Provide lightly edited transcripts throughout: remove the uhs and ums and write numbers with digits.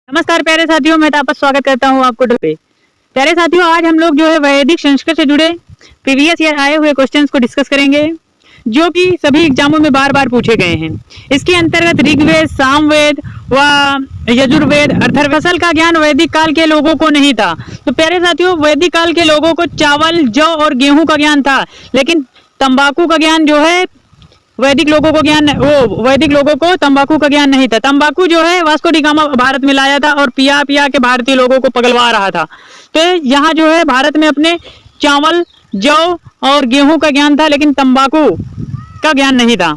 नमस्कार प्यारे साथियों, मैं तापस स्वागत करता हूं आपको पे। प्यारे साथियों, आज हम लोग जो है वैदिक संस्कृत से जुड़े प्रीवियस ईयर आए हुए क्वेश्चंस को डिस्कस करेंगे, जो कि सभी एग्जामों में बार बार पूछे गए हैं। इसके अंतर्गत ऋग्वेद, सामवेद व यजुर्वेद, अर्थर फसल का ज्ञान वैदिक काल के लोगों को नहीं था। तो प्यारे साथियों, वैदिक काल के लोगों को चावल, जौ और गेहूं का ज्ञान था, लेकिन तंबाकू का ज्ञान जो है वैदिक लोगों को तंबाकू का ज्ञान नहीं था। तंबाकू जो है वास्को डी गामा भारत में लाया था और पिया पिया के भारतीय लोगों को पगलवा रहा था। तो यहाँ जो है भारत में अपने चावल, जौ और गेहूं का ज्ञान था, लेकिन तंबाकू का ज्ञान नहीं था।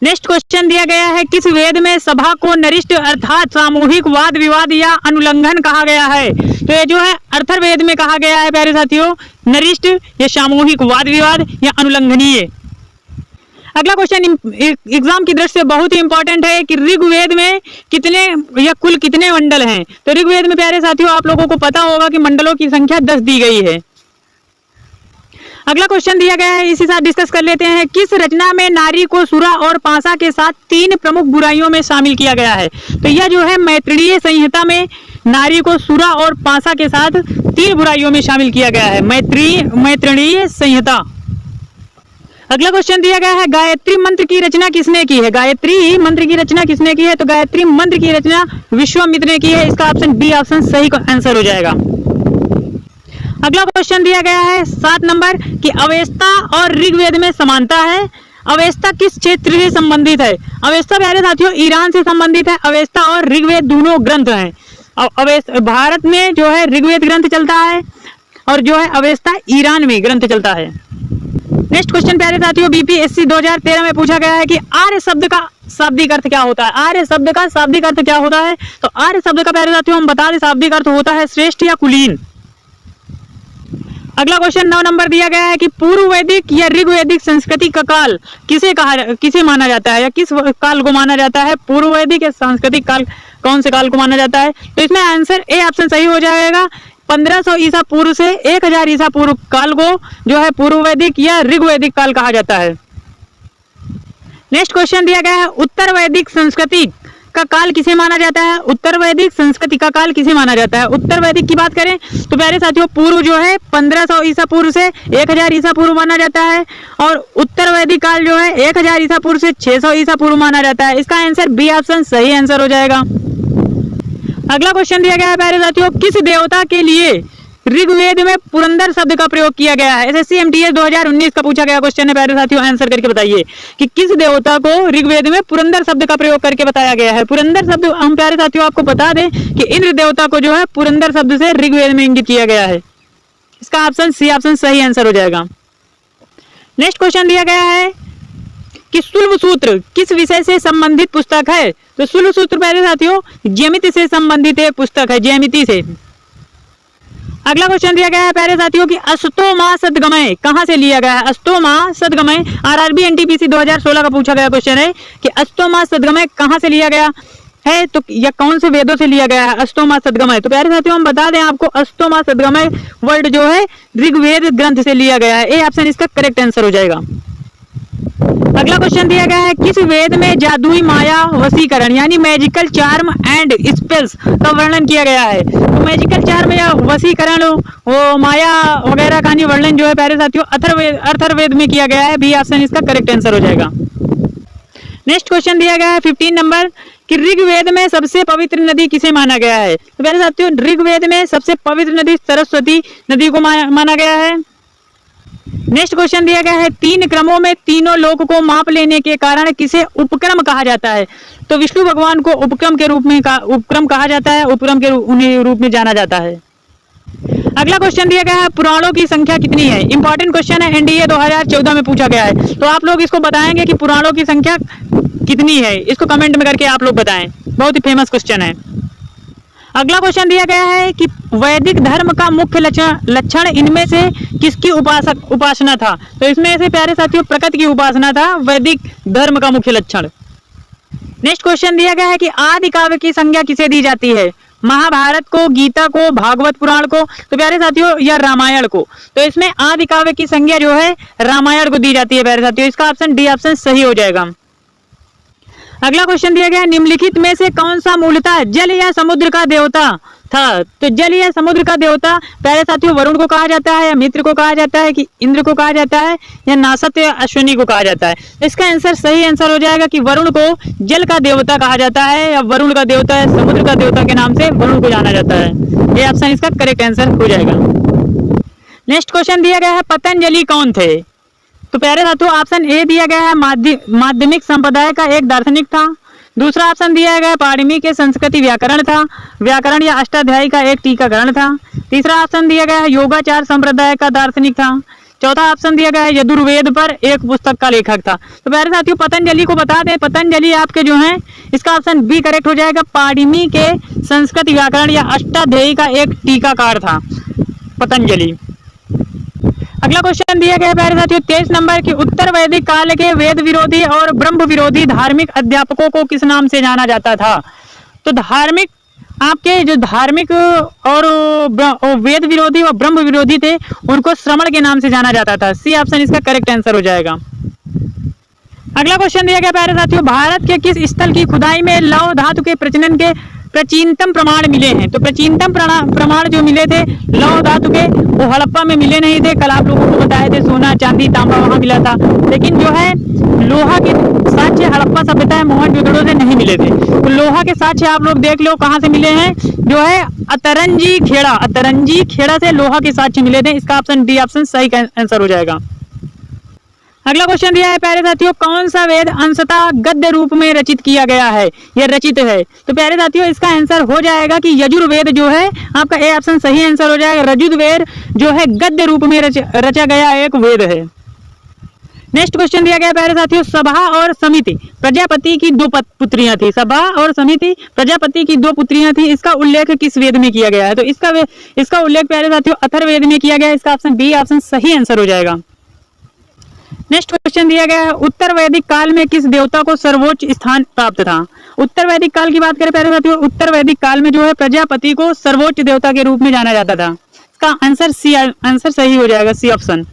नेक्स्ट क्वेश्चन दिया गया है, किस वेद में सभा को नरिष्ट अर्थात सामूहिक वाद विवाद या अनुल्लंघन कहा गया है? तो ये जो है अर्थर्वेद में कहा गया है प्यारे साथियों, नरिष्ट या सामूहिक वाद विवाद या अनुल्लंघनीय। अगला क्वेश्चन एग्जाम की दृष्टि से बहुत ही इंपॉर्टेंट है कि ऋग्वेद में कितने या कुल कितने मंडल हैं? तो ऋग्वेद में प्यारे साथियों आप लोगों को पता होगा कि मंडलों की संख्या 10 दी गई है। अगला क्वेश्चन दिया गया है, इसी साथ डिस्कस कर लेते हैं। किस रचना में नारी को सुरा और पासा के साथ 3 प्रमुख बुराइयों में शामिल किया गया है? तो यह जो है मैत्रेयी संहिता में नारी को सुरा और पासा के साथ 3 बुराइयों में शामिल किया गया है, मैत्रेयी संहिता। अगला क्वेश्चन दिया गया है, गायत्री मंत्र की रचना किसने की है? गायत्री मंत्र की रचना किसने की है? तो गायत्री मंत्र की रचना विश्वामित्र ने की है। इसका ऑप्शन डी ऑप्शन सही आंसर हो जाएगा। अगला क्वेश्चन दिया गया है 7 नंबर कि अवेस्ता और ऋग्वेद में समानता है। अवेस्ता किस क्षेत्र से संबंधित है? अवेस्ता प्यारे साथियों ईरान से संबंधित है। अवेस्ता और ऋग्वेद दोनों ग्रंथ हैं। भारत में जो है ऋग्वेद ग्रंथ चलता है और जो है अवेस्ता ईरान में ग्रंथ चलता है। नेक्स्ट क्वेश्चन प्यारे साथियों, बीपीएससी 2013 में पूछा गया है कि आर्य शब्द का शाब्दिक अर्थ क्या होता है? आर्य शब्द का शाब्दिक अर्थ क्या होता है? तो आर्य शब्द का प्यारे साथियों हम बता दें, शाब्दिक अर्थ होता है श्रेष्ठ या कुलीन। अगला क्वेश्चन 9 नंबर दिया गया है कि पूर्व वैदिक या ऋग्वैदिक संस्कृति का काल किसे माना जाता है या किस काल को माना जाता है? पूर्व वैदिक या सांस्कृतिक काल, कौन से काल को माना जाता है? तो इसमें आंसर ए ऑप्शन सही हो जाएगा। 1500 ईसा पूर्व से 1000 ईसा पूर्व काल को जो है पूर्व वैदिक या ऋग्वैदिक काल कहा जाता है। नेक्स्ट क्वेश्चन दिया गया है, उत्तर वैदिक संस्कृति का काल किसे माना जाता है? उत्तर वैदिक संस्कृति का काल किसे माना जाता है? उत्तर वैदिक की बात करें तो प्यारे साथियों पूर्व जो है 1500 ईसा पूर्व से 1000 ईसा पूर्व माना जाता है और उत्तर वैदिक काल जो है 1000 ईसा पूर्व से 600 ईसा पूर्व माना जाता है। इसका आंसर बी ऑप्शन सही आंसर हो जाएगा। अगला क्वेश्चन दिया गया है प्यारे साथियों, किस देवता के लिए ऋग्वेद में पुरंदर शब्द का प्रयोग किया गया है? एसएससी एमटीएस 2019 का पूछा गया क्वेश्चन है प्यारे साथियों, आंसर करके बताइए कि किस देवता को ऋग्वेद में पुरंदर शब्द का प्रयोग करके बताया गया है। पुरंदर शब्द हम प्यारे साथियों आपको बता दें कि इंद्र देवता को जो है पुरंदर शब्द से ऋग्वेद में इंगित किया गया है। इसका ऑप्शन सी ऑप्शन सही आंसर हो जाएगा। नेक्स्ट क्वेश्चन दिया गया है कि शुल्ब सूत्र किस विषय से संबंधित पुस्तक है? तो शुल्ब सूत्र प्यारे साथियों ज्यामिति से संबंधित एक पुस्तक है, ज्यामिति से। अगला क्वेश्चन दिया गया है प्यारे साथियों कि अष्टोमा सद्गमय कहां से लिया गया है? अष्टोमा सद्गमय आरआरबी एनटीपीसी 2016 का पूछा गया क्वेश्चन है कि अष्टोमा सद्गमय कहां से लिया गया है, तो या कौन से वेदों से लिया गया है अष्टोमा सद्गमय? तो प्यारे साथियों हम बता दें आपको, अष्टोमा सद्गमय वर्ड जो है ऋग्वेद ग्रंथ से लिया गया है। ए ऑप्शन इसका करेक्ट आंसर हो जाएगा। अगला क्वेश्चन दिया गया है, किस वेद में जादुई माया वशीकरण यानी मैजिकल चार्म एंड स्पेल्स का वर्णन किया गया है? तो मैजिकल चार्म या वशीकरण, वो माया वगैरह का वर्णन जो है प्यारे साथियों अथर्ववेद में किया गया है। बी ऑप्शन इसका करेक्ट आंसर हो जाएगा। नेक्स्ट क्वेश्चन दिया गया है 15 नंबर कि ऋग्वेद में सबसे पवित्र नदी किसे माना गया है? तो प्यारे साथियों ऋग्वेद में सबसे पवित्र नदी सरस्वती नदी को माना गया है। नेक्स्ट क्वेश्चन दिया गया है, 3 क्रमों में तीनों लोक को माप लेने के कारण किसे उपक्रम कहा जाता है? तो विष्णु भगवान को उपक्रम कहा जाता है, उपक्रम के रूप में जाना जाता है। अगला क्वेश्चन दिया गया है, पुराणों की संख्या कितनी है? इंपॉर्टेंट क्वेश्चन है, एनडीए 2014 में पूछा गया है। तो आप लोग इसको बताएंगे कि पुराणों की संख्या कितनी है, इसको कमेंट में करके आप लोग बताएं, बहुत ही फेमस क्वेश्चन है। अगला क्वेश्चन दिया गया है कि वैदिक धर्म का मुख्य लक्षण इनमें से किसकी उपासना था? तो इसमें से प्यारे साथियों प्रकृति की उपासना था वैदिक धर्म का मुख्य लक्षण। नेक्स्ट क्वेश्चन दिया गया है कि आदि काव्य की संज्ञा किसे दी जाती है? महाभारत को, गीता को, भागवत पुराण को, तो प्यारे साथियों या रामायण को? तो इसमें आदि काव्य की संज्ञा जो है रामायण को दी जाती है प्यारे साथियों। इसका ऑप्शन डी ऑप्शन सही हो जाएगा। अगला क्वेश्चन दिया गया है, निम्नलिखित में से कौन सा मूलतः जल या समुद्र का देवता था? तो जल या समुद्र का देवता प्यारे साथियों वरुण को कहा जाता है, या मित्र को कहा जाता है, कि इंद्र को कहा जाता है, या नासत या अश्विनी को कहा जाता है? इसका आंसर सही आंसर हो जाएगा कि वरुण को जल का देवता कहा जाता है, या वरुण का देवता है, समुद्र का देवता के नाम से वरुण को जाना जाता है। ये ऑप्शन इसका करेक्ट आंसर हो जाएगा। नेक्स्ट क्वेश्चन दिया गया है, पतंजलि कौन थे? तो प्यारे साथियों ऑप्शन ए दिया गया है, माध्यमिक संप्रदाय का एक दार्शनिक था। दूसरा ऑप्शन दिया गया है, पाणिनि के संस्कृति व्याकरण था, व्याकरण या अष्टाध्यायी का एक टीकाकरण था। तीसरा ऑप्शन दिया गया है, योगाचार संप्रदाय का दार्शनिक था। चौथा ऑप्शन दिया गया है, यजुर्वेद पर एक पुस्तक का लेखक था। तो प्यारे साथियों पतंजलि को बता दें, पतंजलि आपके जो है इसका ऑप्शन बी करेक्ट हो जाएगा। पाणिनि के संस्कृत व्याकरण या अष्टाध्यायी का एक टीकाकार था पतंजलि। अगला क्वेश्चन दिया गया है प्यारे साथियों 23 नंबर की, उत्तर वैदिक काल के वेद विरोधी और ब्रह्म विरोधी धार्मिक अध्यापकों को किस नाम से जाना जाता था? तो धार्मिक आपके जो धार्मिक और वेद विरोधी और ब्रह्म विरोधी थे उनको श्रमण के नाम से जाना जाता था। सी ऑप्शन इसका करेक्ट आंसर हो जाएगा। अगला क्वेश्चन दिया गया प्यारे साथियों, भारत के किस स्थल की खुदाई में लौह धातु के प्रचलन के प्राचीनतम प्रमाण मिले हैं? तो प्राचीनतम प्रमाण जो मिले थे लौह धातु के वो हड़प्पा में मिले नहीं थे। कल आप लोगों को बताए थे सोना चांदी तांबा वहां मिला था, लेकिन जो है लोहा के साक्ष्य हड़प्पा सभ्यता है मोहनजोदड़ो से नहीं मिले थे। तो लोहा के साक्ष्य आप लोग देख लो कहाँ से मिले हैं, जो है अतरंजी खेड़ा से लोहा के साक्ष्य मिले थे। इसका ऑप्शन डी ऑप्शन सही आंसर हो जाएगा। अगला क्वेश्चन दिया है प्यारे साथियों, कौन सा वेद अंशतः गद्य रूप में रचित किया गया है या रचित है? तो प्यारे साथियों इसका आंसर हो जाएगा कि यजुर्वेद जो है आपका ए ऑप्शन सही आंसर हो जाएगा। यजुर्वेद जो है गद्य रूप में रचा गया एक वेद है। नेक्स्ट क्वेश्चन दिया गया प्यारे साथियों, सभा और समिति प्रजापति की दो पुत्रियां थी। सभा और समिति प्रजापति की दो पुत्रियां थी, इसका उल्लेख किस वेद में किया गया है? तो इसका उल्लेख प्यारे साथियों अथर्ववेद में किया गया है। इसका ऑप्शन बी ऑप्शन सही आंसर हो जाएगा। नेक्स्ट क्वेश्चन दिया गया है, उत्तर वैदिक काल में किस देवता को सर्वोच्च स्थान प्राप्त था? उत्तर वैदिक काल की बात करें प्यारे साथियों, उत्तर वैदिक काल में जो है प्रजापति को सर्वोच्च देवता के रूप में जाना जाता था। इसका आंसर सी आंसर सही हो जाएगा, सी ऑप्शन।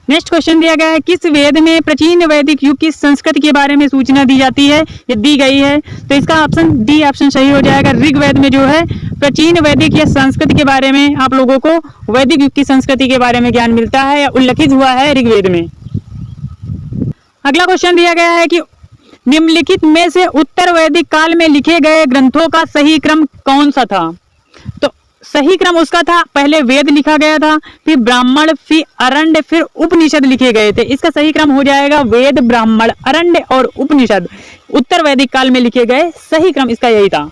नेक्स्ट क्वेश्चन दिया गया है, किस वेद में प्राचीन वैदिक युग की संस्कृति के बारे में सूचना दी जाती है या दी गई है? तो इसका ऑप्शन डी ऑप्शन सही हो जाएगा। ऋग्वेद में जो है प्राचीन वैदिक या संस्कृति के बारे में आप लोगों को वैदिक युग की संस्कृति के बारे में ज्ञान मिलता है या उल्लेखित हुआ है ऋग्वेद में। अगला क्वेश्चन दिया गया है कि निम्नलिखित में से उत्तर वैदिक काल में लिखे गए ग्रंथों का सही क्रम कौन सा था? तो सही क्रम उसका था, पहले वेद लिखा गया था, फिर ब्राह्मण, फिर अरण्य, फिर उपनिषद लिखे गए थे। इसका सही क्रम हो जाएगा वेद, ब्राह्मण, अरण्य और उपनिषद उत्तर वैदिक काल में लिखे गए। सही क्रम इसका यही था।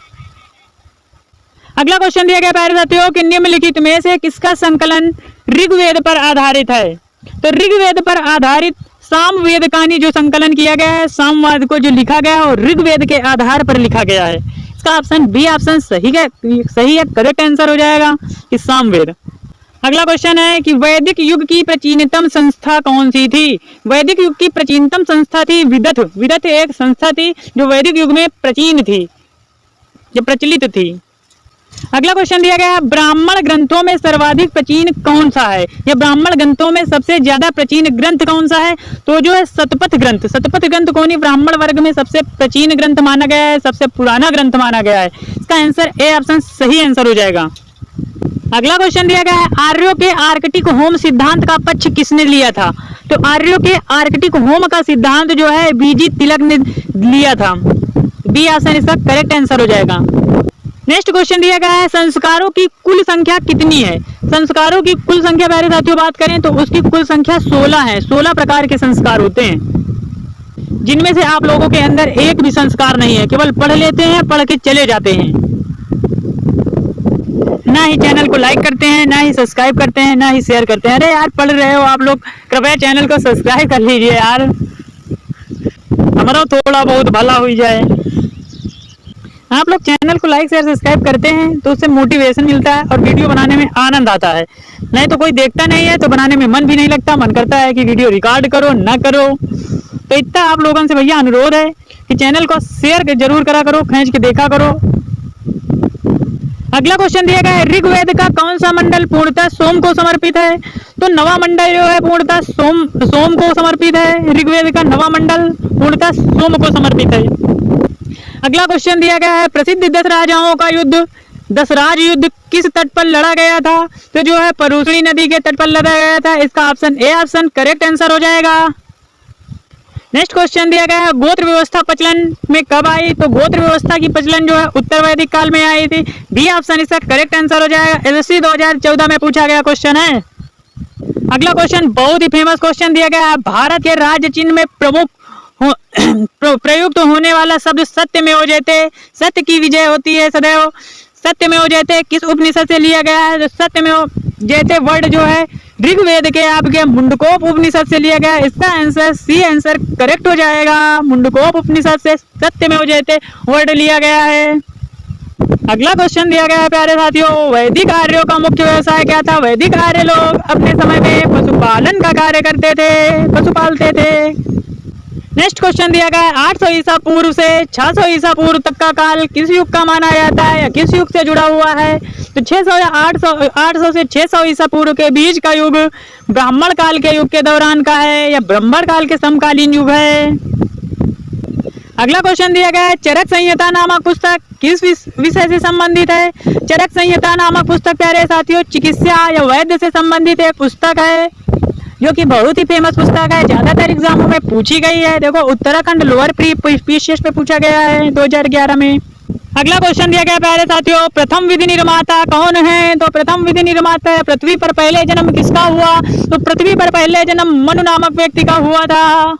अगला क्वेश्चन दिया गया प्यारे साथियों कि निम्नलिखित में से किसका संकलन ऋग्वेद पर आधारित है? तो ऋग्वेद पर आधारित सामवेद का जो संकलन किया गया है, सामवेद को जो लिखा गया है और ऋग्वेद के आधार पर लिखा गया है। इसका ऑप्शन बी ऑप्शन सही है, करेक्ट आंसर हो जाएगा कि सामवेद। अगला क्वेश्चन है कि वैदिक युग की प्राचीनतम संस्था कौन सी थी? वैदिक युग की प्राचीनतम संस्था थी विदथ। विदथ एक संस्था थी जो वैदिक युग में प्राचीन थी, जो प्रचलित थी। अगला क्वेश्चन दिया गया है, ब्राह्मण ग्रंथों में सर्वाधिक प्राचीन कौन सा है? या ब्राह्मण ग्रंथों में सबसे ज्यादा प्राचीन ग्रंथ कौन सा है? तो जो है शतपथ ग्रंथ। शतपथ ग्रंथ कौन ही ब्राह्मण वर्ग में सबसे प्राचीन ग्रंथ माना गया है, सबसे पुराना ग्रंथ माना गया है। इसका आंसर ए ऑप्शन सही आंसर हो जाएगा। अगला क्वेश्चन दिया गया है, आर्यों के आर्कटिक होम सिद्धांत का पक्ष किसने लिया था? तो आर्यों के आर्कटिक होम का सिद्धांत जो है बीजी तिलक ने लिया था। बी ऑप्शन इसका करेक्ट आंसर हो जाएगा। नेक्स्ट क्वेश्चन दिया गया है, संस्कारों की कुल संख्या कितनी है? संस्कारों की कुल संख्या प्यारे साथियों बात करें तो उसकी कुल संख्या 16 है। 16 प्रकार के संस्कार होते हैं, जिनमें से आप लोगों के अंदर एक भी संस्कार नहीं है, केवल पढ़ लेते हैं, पढ़ के चले जाते हैं, ना ही चैनल को लाइक करते हैं, ना ही सब्सक्राइब करते हैं, ना ही शेयर करते हैं। अरे यार पढ़ रहे हो आप लोग, कृपया चैनल को सब्सक्राइब कर लीजिए यार, हमारा थोड़ा बहुत भला हो जाए। आप लोग चैनल को लाइक शेयर सब्सक्राइब करते हैं तो उससे मोटिवेशन मिलता है और वीडियो बनाने में आनंद आता है। नहीं तो कोई देखता नहीं है तो बनाने में मन भी नहीं लगता, मन करता है कि वीडियो रिकॉर्ड करो ना करो। तो इतना आप लोगों से भैया अनुरोध है कि चैनल को शेयर जरूर करा करो, खींच के देखा करो। अगला क्वेश्चन दिया गया है, ऋग्वेद का कौन सा मंडल पूर्णतः सोम को समर्पित है? तो नवा मंडल जो है पूर्णतः सोम को समर्पित है। ऋग्वेद का नवा मंडल पूर्णतः सोम को समर्पित है। अगला क्वेश्चन दिया गया है, प्रसिद्ध 10 राजाओं का युद्ध, 10 राज युद्ध किस तट पर लड़ा गया था? तो जो है परूसणी नदी के तट पर लड़ा गया था। इसका option A option correct answer हो जाएगा। नेक्स्ट क्वेश्चन दिया गया है, गोत्र व्यवस्था प्रचलन में कब आई? तो गोत्र व्यवस्था की प्रचलन जो है उत्तर वैदिक काल में आई थी। बी ऑप्शन इसका करेक्ट आंसर हो जाएगा। एसएससी 2014 में पूछा गया क्वेश्चन है। अगला क्वेश्चन बहुत ही फेमस क्वेश्चन दिया गया है, भारत के राज्य चिन्ह में प्रमुख प्रयुक्त होने वाला शब्द सत्यमेव जयते, सत्य की विजय होती है सदैव, सत्यमेव जयते किस उपनिषद से लिया गया है? तो सत्यमेव जयते वर्ड जो है ऋग्वेद के आपके मुंडकोप उपनिषद से लिया गया है। इसका आंसर सी आंसर करेक्ट हो जाएगा। मुंडकोप उपनिषद से सत्यमेव जयते वर्ड लिया गया है। अगला क्वेश्चन दिया गया है प्यारे साथियों, वैदिक आर्यों का मुख्य व्यवसाय क्या था? वैदिक आर्य लोग अपने समय में पशुपालन का कार्य करते थे, पशु पालते थे। नेक्स्ट क्वेश्चन दिया गया है, 800 ईसा पूर्व से 600 ईसा पूर्व तक का काल किस युग का माना जाता है या किस युग से जुड़ा हुआ है? तो 600 या 800 से 600 ईसा पूर्व के बीच का युग ब्राह्मण काल के युग के दौरान का है या ब्रह्मण काल के समकालीन युग है। अगला क्वेश्चन दिया गया है, चरक संहिता नामक पुस्तक किस विषय से संबंधित है? चरक संहिता नामक पुस्तक प्यारे साथियों चिकित्सा या वैद्य से संबंधित एक पुस्तक है, जो कि बहुत ही फेमस पुस्तक है, ज्यादातर एग्जामों में पूछी गई है। देखो उत्तराखंड लोअर पीसीएस पे पूछा गया है 2011 में। अगला क्वेश्चन दिया गया प्यारे साथियों, प्रथम विधि निर्माता कौन है? तो प्रथम विधि निर्माता पृथ्वी पर पहले जन्म किसका हुआ? तो पृथ्वी पर पहले जन्म मनु नामक व्यक्ति का हुआ था।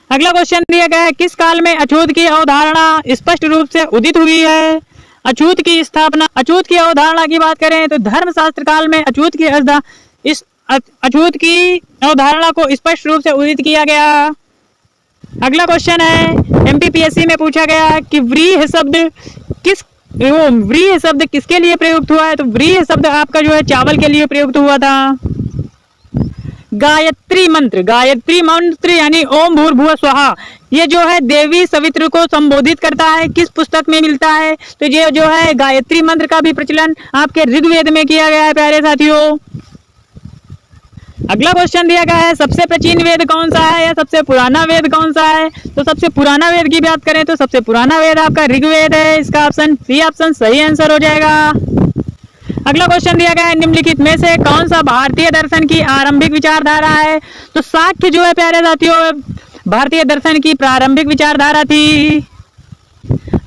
अगला क्वेश्चन दिया गया है, किस काल में अछूत की अवधारणा स्पष्ट रूप से उदित हुई है? अछूत की स्थापना, अछूत की अवधारणा की बात करें तो धर्मशास्त्र काल में अछूत की अवधारणा को स्पष्ट रूप से उदित किया गया। अगला क्वेश्चन है, एमपीपीएससी में पूछा गया कि व्रीहि शब्द किसके लिए प्रयुक्त हुआ है? तो व्रीहि शब्द आपका जो है चावल के लिए प्रयुक्त हुआ था। गायत्री मंत्र यानी ओम भूर्भुवः स्वहा, ये जो है देवी सवित्र को संबोधित करता है, किस पुस्तक में मिलता है? तो ये जो है गायत्री मंत्र का भी प्रचलन आपके ऋग्वेद में किया गया है प्यारे साथियों। अगला क्वेश्चन दिया गया है, सबसे प्राचीन वेद कौन सा है या सबसे पुराना वेद कौन सा है? तो सबसे पुराना वेद की बात करें तो सबसे पुराना वेद आपका ऋग्वेद है। इसका ऑप्शन सी ऑप्शन सही आंसर हो जाएगा। अगला क्वेश्चन दिया गया है, निम्नलिखित में से कौन सा भारतीय दर्शन की आरंभिक विचारधारा है? तो सांख्य जो है प्यारे साथियों भारतीय दर्शन की प्रारंभिक विचारधारा थी।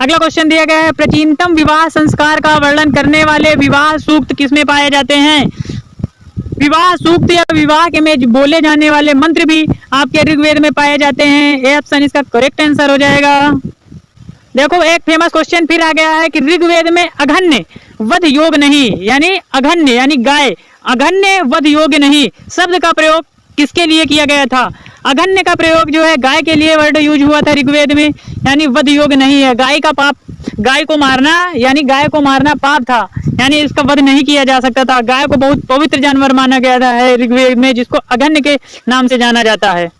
अगला क्वेश्चन दिया गया है, प्राचीनतम विवाह संस्कार का वर्णन करने वाले विवाह सूक्त किसमें पाए जाते हैं? विवाह सूक्त या विवाह के में बोले जाने वाले मंत्र भी आपके ऋग्वेद में पाए जाते हैं। ए ऑप्शन इसका करेक्ट आंसर हो जाएगा। देखो एक फेमस क्वेश्चन फिर आ गया है कि ऋग्वेद में अघन्य वध योग नहीं, यानी अघन्य यानी गाय, अघन्य वध योग नहीं शब्द का प्रयोग किसके लिए किया गया था? अघन्य का प्रयोग जो है गाय के लिए वर्ड यूज हुआ था ऋग्वेद में, यानी वध योग नहीं है। गाय का पाप, गाय को मारना यानी गाय को मारना पाप था, यानी इसका वध नहीं किया जा सकता था। गाय को बहुत पवित्र जानवर माना गया था है ऋग्वेद में, जिसको अघन्य के नाम से जाना जाता है।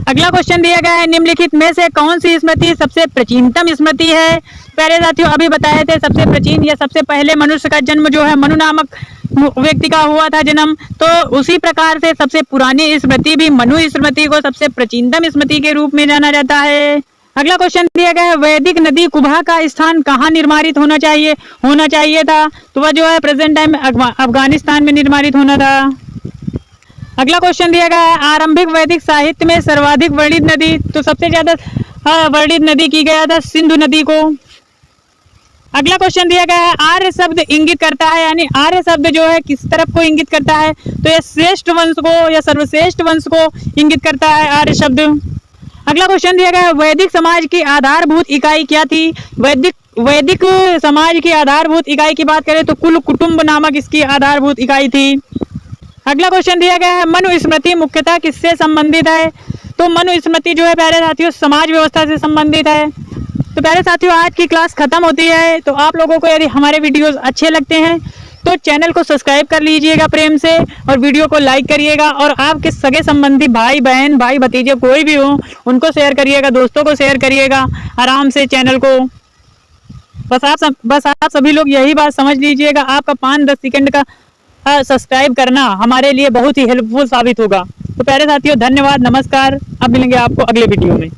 अगला क्वेश्चन दिया गया है, निम्नलिखित में से कौन सी स्मृति सबसे प्राचीनतम स्मृति है? प्यारे साथियों अभी बताए थे सबसे प्राचीन या सबसे पहले मनुष्य का जन्म जो है मनु नामक व्यक्ति का हुआ था जन्म, तो उसी प्रकार से सबसे पुरानी स्मृति भी मनु स्मृति को सबसे प्राचीनतम स्मृति के रूप में जाना जाता है। अगला क्वेश्चन दिया गया है, वैदिक नदी कुबा का स्थान कहाँ निर्मारित होना चाहिए था? तो वह जो है प्रेजेंट टाइम अफगानिस्तान में निर्मारित होना था। अगला क्वेश्चन दिया गया है, आरंभिक वैदिक साहित्य में सर्वाधिक वर्णित नदी, तो सबसे ज्यादा वर्णित नदी की गया था सिंधु नदी को। अगला क्वेश्चन दिया गया है, आर्य शब्द इंगित करता है, यानी आर्य शब्द जो है किस तरफ को इंगित करता है? तो यह श्रेष्ठ वंश को या सर्वश्रेष्ठ वंश को इंगित करता है आर्य शब्द। अगला क्वेश्चन दिया गया है, वैदिक समाज की आधारभूत इकाई क्या थी? वैदिक समाज की आधारभूत इकाई की बात करें तो कुल कुटुंब नामक इसकी आधारभूत इकाई थी। अगला क्वेश्चन दिया गया है, मनु स्मृति मुख्यतः किससे संबंधित है? तो मनु स्मृति जो है प्यारे साथियों समाज व्यवस्था से संबंधित है। तो प्यारे साथियों आज की क्लास खत्म होती है, तो आप लोगों को यदि हमारे वीडियोस अच्छे लगते हैं तो चैनल को सब्सक्राइब कर लीजिएगा प्रेम से, और वीडियो को लाइक करिएगा, और आपके सगे संबंधी भाई बहन भाई भतीजे कोई भी हो उनको शेयर करिएगा, दोस्तों को शेयर करिएगा आराम से चैनल को। बस आप सभी लोग यही बात समझ लीजिएगा, आपका 5-10 सेकंड का सब्सक्राइब करना हमारे लिए बहुत ही हेल्पफुल साबित होगा। तो प्यारे साथियों, धन्यवाद, नमस्कार। अब मिलेंगे आपको अगले वीडियो में।